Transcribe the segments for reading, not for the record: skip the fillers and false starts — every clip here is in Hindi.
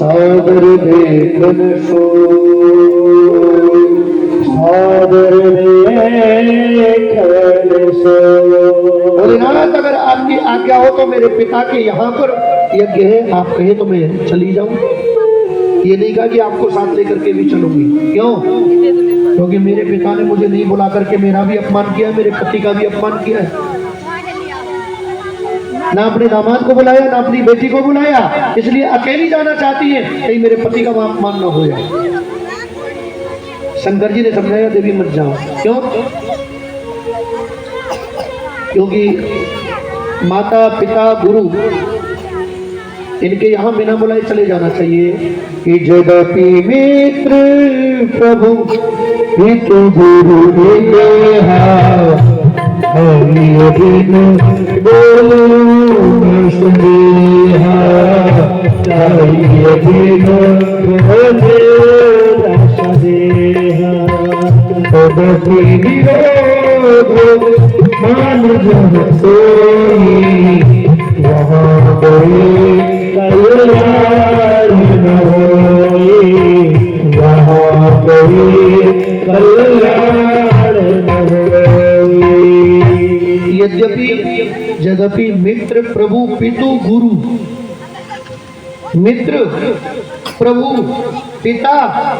सागर देखन सागर देखन भोलेनाथ, अगर आपकी आज्ञा हो तो मेरे पिता के यहाँ पर यज्ञ है, आप कहे तो मैं चली जाऊं। ये नहीं कहा कि आपको साथ लेकर के भी चलूंगी। क्यों? क्योंकि मेरे पिता ने मुझे नहीं बुला करके मेरा भी अपमान किया, मेरे पति का भी अपमान किया है। ना अपने दामाद को बुलाया, ना अपनी बेटी को बुलाया, इसलिए अकेली जाना चाहती है, कहीं मेरे पति का अपमान न हो जाए। शंकर जी ने समझाया, देवी मत जाओ। क्यों? क्योंकि माता पिता गुरु इनके यहाँ बिना बुलाए चले जाना चाहिए। कि जदपि मित्र प्रभु पितु गुरु मान जन सोई वहाँ गए कल्याण न होई, वहाँ गए कल्याण न होई। यद्यपि यद्यपि मित्र प्रभु पितु गुरु, मित्र प्रभु पिता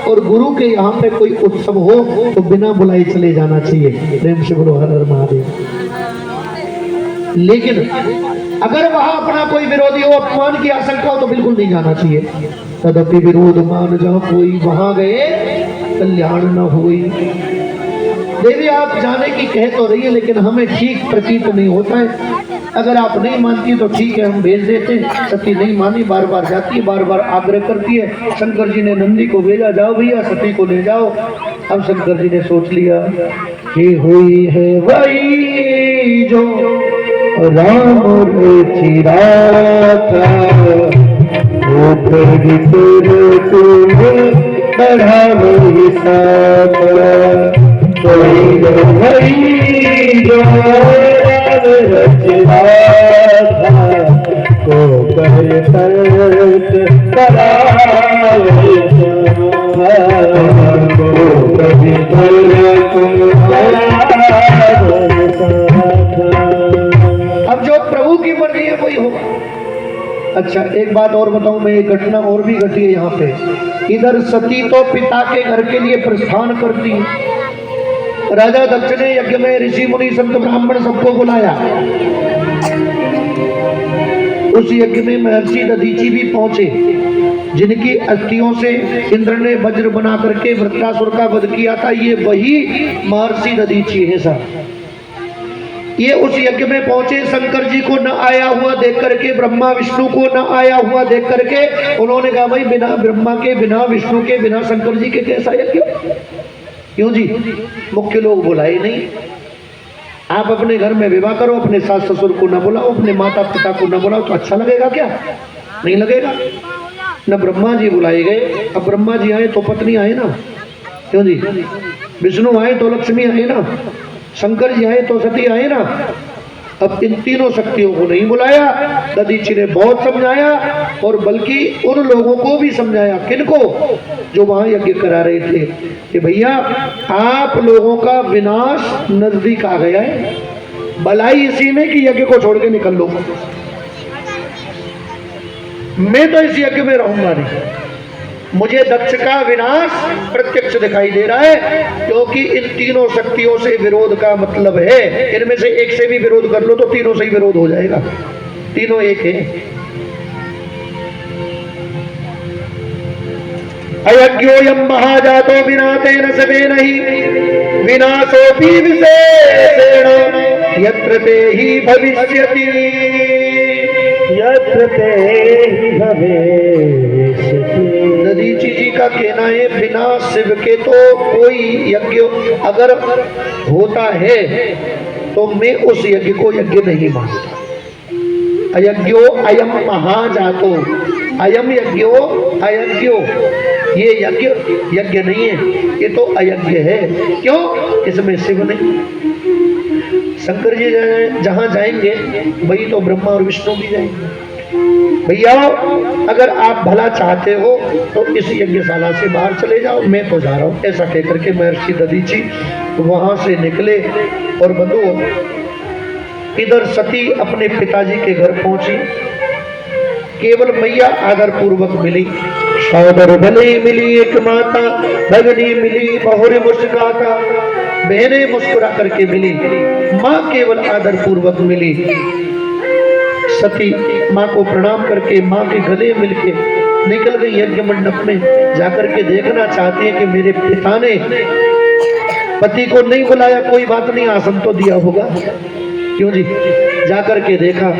और गुरु के यहाँ पे कोई उत्सव हो तो बिना बुलाए चले जाना चाहिए। प्रेम से बोलो हर हर महादेव। लेकिन अगर वहां अपना कोई विरोधी हो, अपमान की आशंका हो तो बिल्कुल नहीं जाना चाहिए। तदपि विरोध मान जहाँ कोई, वहां गए कल्याण न होई। देवी आप जाने की कह तो रही है, लेकिन हमें ठीक प्रतीत नहीं होता है। अगर आप नहीं मानती तो ठीक है, हम भेज देते। सती नहीं मानी, बार बार जाती है, बार बार आग्रह करती है। शंकर जी ने नंदी को भेजा, जाओ भैया सती को ले जाओ। अब शंकर जी ने सोच लिया कि हुई है वही जो राम चिरा था, वो फिर बढ़ा वही साथ। कोई वही जो रचना था, को कर तर्क करावे अब जो प्रभु की मर्जी है वही होगा। अच्छा एक बात और बताऊं मैं, एक घटना और भी घटी है यहाँ पे। इधर सती तो पिता के घर के लिए प्रस्थान करती है। राजा दक्ष ने यज्ञ में ऋषि मुनि संत ब्राह्मण सबको बुलाया। उस यज्ञ में महर्षि दधीचि भी पहुंचे, जिनकी अस्थियों से इंद्र ने वज्र बना करके वृत्रासुर का वध किया था। ये वही महर्षि दधीचि है साहब। ये उस यज्ञ में पहुंचे, शंकर जी को न आया हुआ देख करके, ब्रह्मा विष्णु को न आया हुआ देख करके उन्होंने कहा भाई बिना ब्रह्मा के, बिना विष्णु के, बिना शंकर जी के कैसा यज्ञ? क्यों जी? मुख्य लोग बुलाए नहीं। आप अपने घर में विवाह करो, अपने सास ससुर को न बुलाओ, अपने माता पिता को न बुलाओ तो अच्छा लगेगा क्या? नहीं लगेगा। न ब्रह्मा जी बुलाए गए। अब ब्रह्मा जी आए तो पत्नी आए ना, क्यों जी? विष्णु आए तो लक्ष्मी आए ना, शंकर जी आए तो सती आए ना। अब इन तीनों शक्तियों को नहीं बुलाया। दधीचि ने बहुत समझाया, और बल्कि उन लोगों को भी समझाया। किनको? जो वहां यज्ञ करा रहे थे कि भैया आप लोगों का विनाश नजदीक आ गया है, भलाई इसी में कि यज्ञ को छोड़ के निकल लो। मैं तो इस यज्ञ में रहूंगा नहीं। मुझे दक्ष का विनाश प्रत्यक्ष दिखाई दे रहा है, क्योंकि इन तीनों शक्तियों से विरोध का मतलब है, इनमें से एक से भी विरोध कर लो तो तीनों से ही विरोध हो जाएगा। तीनों एक है। अयज्ञोयम महाजातो विनातेन सवेनहि विनाशोऽपि विशेषेण यत्र ते हि भविष्यति यत्र ते हि भविष्यति। दधीचि जी का कहना है बिना शिव के तो कोई यज्ञ अगर होता है तो मैं उस यज्ञ को यज्ञ नहीं मानता। अयज्ञो अयम महाजातो, अयम यज्ञो अयज्ञो, ये यज्ञ यज्ञ नहीं है, ये तो अयज्ञ है। क्यों? इसमें शिव नहीं। शंकर जी जहां जाएंगे वही तो ब्रह्मा और विष्णु भी जाएंगे। भैया अगर आप भला चाहते हो तो इस यज्ञशाला से बाहर चले जाओ, मैं तो जा रहा हूँ। ऐसा कहकर के महर्षि दधीची वहां से निकले और बंधुओं इधर सती अपने पिताजी के घर पहुंची। केवल मैया आदर पूर्वक मिली, सौदर भले मिली एक माता, भगनी मिली बहुरे मुस्कुराता, बहने मुस्कुरा करके मिली, माँ केवल आदर पूर्वक मिली। सती माँ को प्रणाम करके माँ के गले मिलके निकल गई यज्ञ मंडप में। जाकर के देखना चाहती है कि मेरे पिता ने पति को नहीं बुलाया, कोई बात नहीं आसन तो दिया होगा। क्यों जी, जाकर के देखा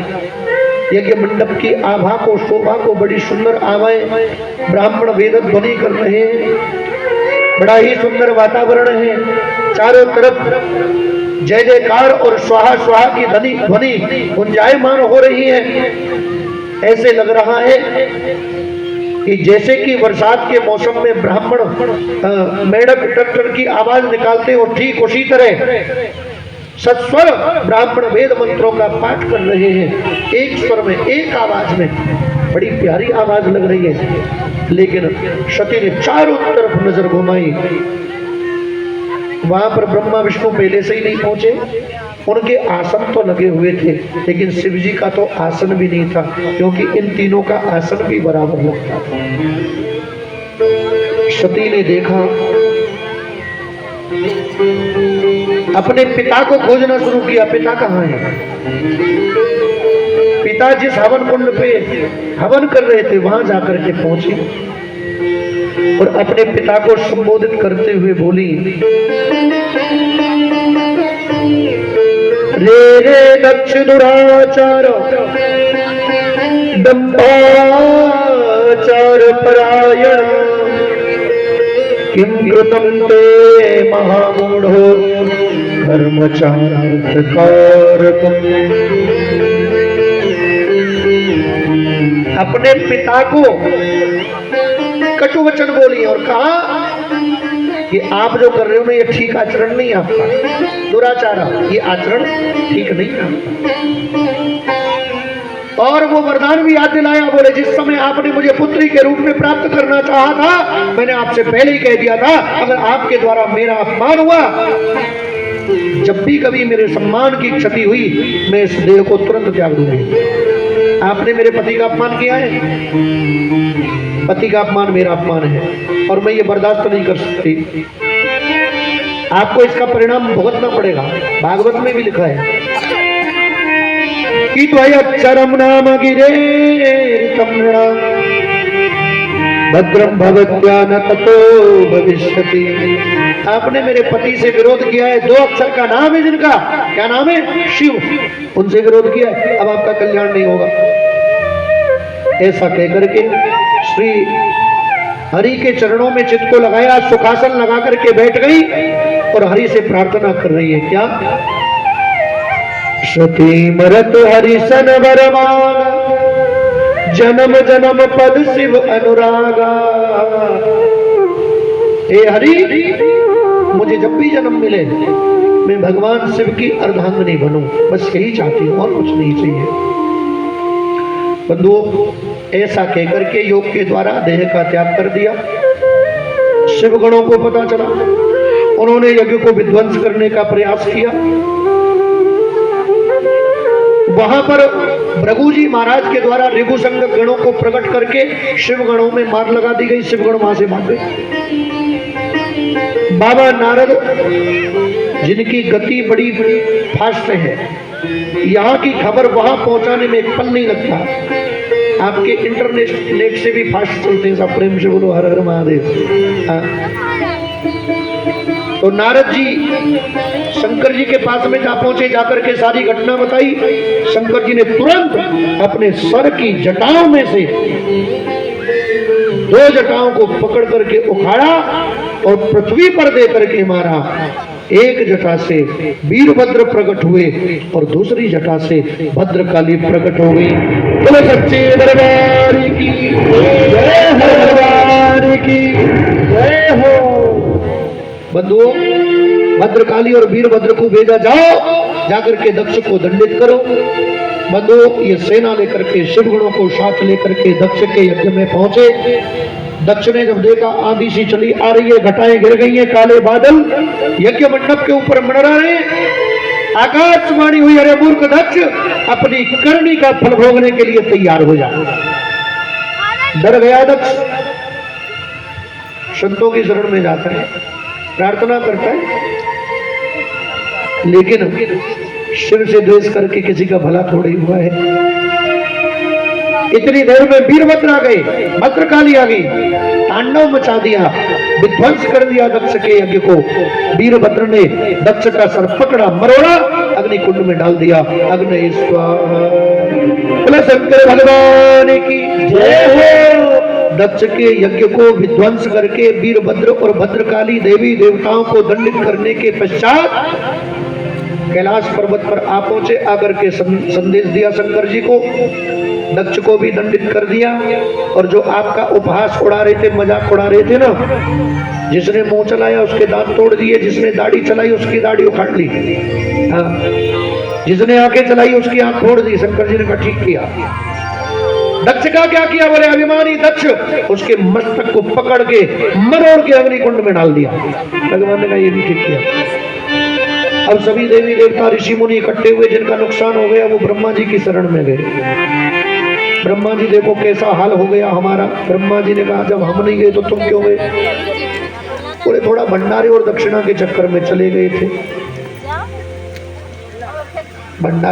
यज्ञ मंडप की आभा को, शोभा को, बड़ी सुंदर आवाएं ब्राह्मण वेद ध्वनि कर रहे हैं, बड़ा ही सुंदर वातावरण है। चारों तरफ जय जयकार और स्वाहा स्वाहा की ध्वनि गुंजायमान हो रही है। ऐसे लग रहा है कि जैसे कि बरसात के मौसम में ब्राह्मण मेढक ट्रैक्टर की आवाज निकालते हो, ठीक उसी तरह सत्स्वर ब्राह्मण वेद मंत्रों का पाठ कर रहे हैं, एक स्वर में, एक आवाज में। बड़ी प्यारी आवाज लग रही है। लेकिन सती ने चारों तरफ नजर घुमाई, वहां पर ब्रह्मा विष्णु पहले से ही नहीं पहुंचे। उनके आसन तो लगे हुए थे, लेकिन शिव जी का तो आसन भी नहीं था, क्योंकि इन तीनों का आसन भी बराबर लगता था। सती ने देखा, अपने पिता को खोजना शुरू किया। पिता कहाँ है? पिता जिस हवन कुंड पे हवन कर रहे थे वहां जाकर के पहुंची और अपने पिता को संबोधित करते हुए बोली, रे रे दक्ष दुराचार दंभाचार परायण किं कृतं ते महामूढ़ो धर्मचारार्थकारकम्। अपने पिता को कटु वचन बोली और कहा कि आप जो कर रहे हो ना ये ठीक आचरण नहीं आपका, दुराचार, ये आचरण ठीक नहीं आपका। और वो वरदान भी याद दिलाया, बोले जिस समय आपने मुझे पुत्री के रूप में प्राप्त करना चाहा था, मैंने आपसे पहले ही कह दिया था, अगर आपके द्वारा मेरा अपमान हुआ, जब भी कभी मेरे सम्मान की क्षति हुई, मैं इस देह को तुरंत त्याग दूंगी। आपने मेरे पति का अपमान किया है, पति का अपमान मेरा अपमान है और मैं ये बर्दाश्त नहीं कर सकती। आपको इसका परिणाम भुगतना पड़ेगा। भागवत में भी लिखा है कि त्वयच्चरम नाम गिरेरितं नृणां भद्रं भवत्या न ततो भविष्यति। आपने मेरे पति से विरोध किया है, 2 अक्षर का नाम है जिनका, क्या नाम है? शिव। उनसे विरोध किया है, अब आपका कल्याण नहीं होगा। ऐसा कहकर के श्री हरि के चरणों में चित्त को लगाया, सुखासन लगा करके बैठ गई और हरि से प्रार्थना कर रही है। क्या? सती मरत हरिसन वरमान जन्म जन्म पद शिव अनुरागा। हे हरि, मुझे जब भी जन्म मिले मैं भगवान शिव की अर्धांगिनी बनूं, बस यही चाहती हूं और कुछ नहीं चाहिए। बंधुओं, ऐसा कहकर के योग के द्वारा देह का त्याग कर दिया। शिव गणों को पता चला, उन्होंने यज्ञ को विध्वंस करने का प्रयास किया। वहां पर भृगु जी महाराज के द्वारा ऋभुसंग गणों को प्रकट करके शिव गणों में मार लगा दी गई। शिवगण वहां से भाग गए। बाबा नारद, जिनकी गति बड़ी फास्ट है, यहाँ की खबर वहां पहुंचाने में एक पल नहीं लगता। आपके इंटरनेट से भी फास्ट चलते हैं। सब प्रेम से बोलो हर हर महादेव। तो नारद जी शंकर जी के पास में जा पहुंचे, जाकर के सारी घटना बताई। शंकर जी ने तुरंत अपने सर की जटाओं में से 2 जटाओं को पकड़ करके उखाड़ा और पृथ्वी पर दे करके मारा। एक जटा से वीरभद्र प्रकट हुए और दूसरी जटा से भद्रकाली प्रकट हो गई। बोलो सच्चे दरबार की जय हो, दरबार की जय हो। बंधुओं, भद्रकाली और वीरभद्र को भेजा, जाओ जाकर के दक्ष को दंडित करो। बंदूक ये सेना लेकर के शिव गुणों को साथ लेकर के दक्ष के यज्ञ में पहुंचे। दक्ष ने जब देखा आंधी सी चली आ रही है, घटाएं गिर गई हैं, काले बादल यज्ञ मंडप के ऊपर मंडरा रहे, आकाशवाणी हुई, अरे मूर्ख दक्ष, अपनी करनी का फल भोगने के लिए तैयार हो जा। डर गया दक्ष, संतों की शरण में जाता है, प्रार्थना करता है, लेकिन शिव से द्वेष करके किसी का भला थोड़ा ही हुआ है। इतनी देर में वीरभद्र आ गए, भद्रकाली आ गई, तांडव मचा दिया, विध्वंस कर दिया दक्ष के यज्ञ को। वीरभद्र ने दक्ष का सर पकड़ा, मरोड़ा, अग्निकुंड में डाल दिया। अग्नि स्वाहा, शंकर भगवान की जय हो। दक्ष के यज्ञ को विध्वंस करके वीरभद्र और भद्रकाली देवी देवताओं को दंडित करने के पश्चात कैलाश पर्वत पर आ पहुंचे। आकर के संदेश दिया शंकर जी को, दक्ष को भी दंडित कर दिया। और जो आपका उपहास उड़ा रहे थे, मजाक उड़ा रहे थे ना, जिसने मुंह चलाया उसके दांत तोड़ दिए, जिसने दाढ़ी चलाई उसकी दाढ़ी उखाड़ ली, हाँ, जिसने आंखें चलाई उसकी आंख फोड़ दी। शंकर जी ने कहा ठीक किया। दक्ष का क्या किया? बोले अभिमानी दक्ष, उसके मस्तक को पकड़ के मरोड़ के अग्निकुंड में डाल दिया। भगवान ने कहा ये भी ठीक किया। अब सभी देवी देवता ऋषि मुनि इकट्ठे हुए, जिनका नुकसान हो गया वो ब्रह्मा जी की शरण में गए। ब्रह्मा जी देखो कैसा हाल हो गया हमारा। ब्रह्मा जी ने कहा जब हम नहीं गए तो तुम क्यों गए? बोले थोड़ा भंडारे और दक्षिणा के चक्कर में चले गए थे। भंडारे